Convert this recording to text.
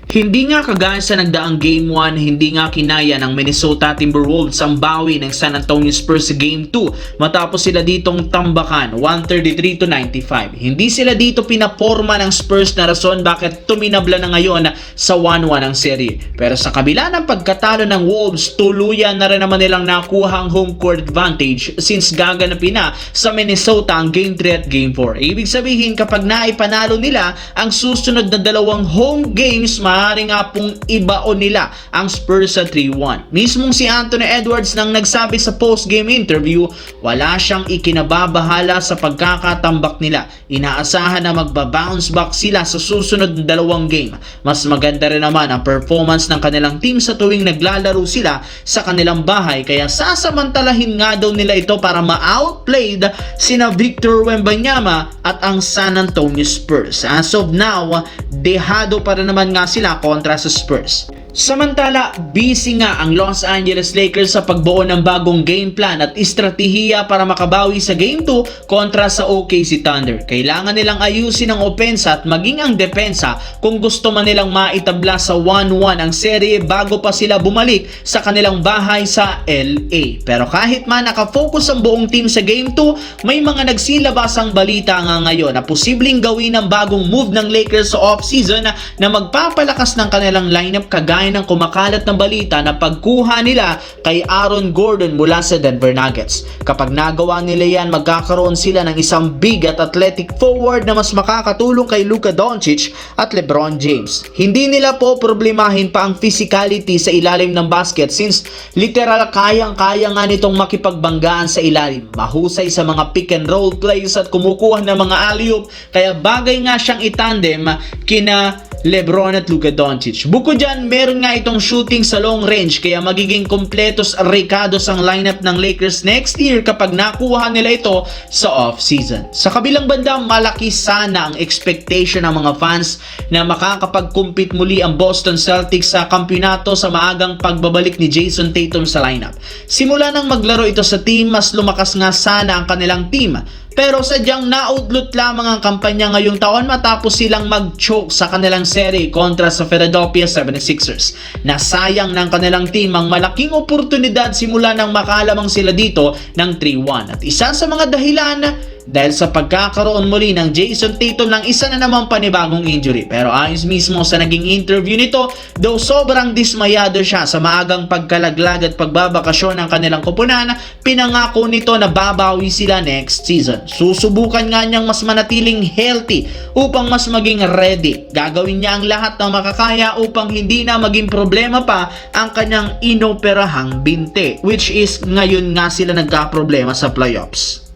Hindi nga kagaya sa nagdaang Game 1, hindi nga kinaya ng Minnesota Timberwolves ang bawi ng San Antonio Spurs sa Game 2 matapos sila ditong tambakan 133-95. Hindi sila dito pinaporma ng Spurs na rason bakit tuminabla na ngayon sa 1-1 ang serye. Pero sa kabila ng pagkatalo ng Wolves, tuluyan na rin naman nilang nakuha ang home court advantage since gaganapin na sa Minnesota ang Game 3 at Game 4. Ibig sabihin kapag naipanalo nila ang susunod na dalawang home games, maaari nga pong ibaon nila ang Spurs sa 3-1. Mismong si Anthony Edwards nang nagsabi sa post-game interview, wala siyang ikinababahala sa pagkakatambak nila. Inaasahan na magbabounce back sila sa susunod na dalawang game. Mas maganda rin naman ang performance ng kanilang team sa tuwing naglalaro sila sa kanilang bahay, kaya sasamantalahin nga daw nila ito para ma-outplayed sina Victor Wembanyama at ang San Antonio Spurs. As of now, dehado pa rin naman nga sila kontra sa Spurs. Samantala, busy nga ang Los Angeles Lakers sa pagbuo ng bagong game plan at estratehiya para makabawi sa Game 2 kontra sa OKC Thunder. Kailangan nilang ayusin ang opensa at maging ang depensa kung gusto man nilang maitabla sa 1-1 ang serye bago pa sila bumalik sa kanilang bahay sa LA. Pero kahit man nakafocus ang buong team sa Game 2, may mga nagsilabasang balita nga ngayon na posibleng gawin ang bagong move ng Lakers sa off-season na magpapalakas ng kanilang lineup kagaya ng kumakalat na balita na pagkuha nila kay Aaron Gordon mula sa Denver Nuggets. Kapag nagawa nila yan, magkakaroon sila ng isang big at athletic forward na mas makakatulong kay Luka Doncic at LeBron James. Hindi nila po problemahin pa ang physicality sa ilalim ng basket since literal kayang-kaya nga nitong makipagbanggaan sa ilalim. Mahusay sa mga pick and roll plays at kumukuha ng mga alley-oop, kaya bagay nga siyang itandem kina LeBron at Luka Doncic. Bukod dyan, meron nga itong shooting sa long range kaya magiging kompletos ricados ang lineup ng Lakers next year kapag nakuha nila ito sa off-season. Sa kabilang banda, malaki sana ang expectation ng mga fans na makakapag-compete muli ang Boston Celtics sa kampyonato sa maagang pagbabalik ni Jason Tatum sa lineup. Simula nang maglaro ito sa team, mas lumakas nga sana ang kanilang team. Pero sadyang naudlot lamang ang kampanya ngayong taon matapos silang mag-choke sa kanilang serie kontra sa Philadelphia 76ers. Nasayang ng kanilang team ang malaking oportunidad simula nang makalamang sila dito ng 3-1. At isa sa mga dahilan dahil sa pagkakaroon muli ng Jason Tatum ng isa na naman panibagong injury. Pero ayos mismo sa naging interview nito, daw sobrang dismayado siya sa maagang pagkalaglag at pagbabakasyon ng kanilang koponan, pinangako nito na babawi sila next season. Susubukan nga niyang mas manatiling healthy upang mas maging ready. Gagawin niya ang lahat ng makakaya upang hindi na maging problema pa ang kanyang inoperahang binte, which is ngayon nga sila nagka-problema sa playoffs.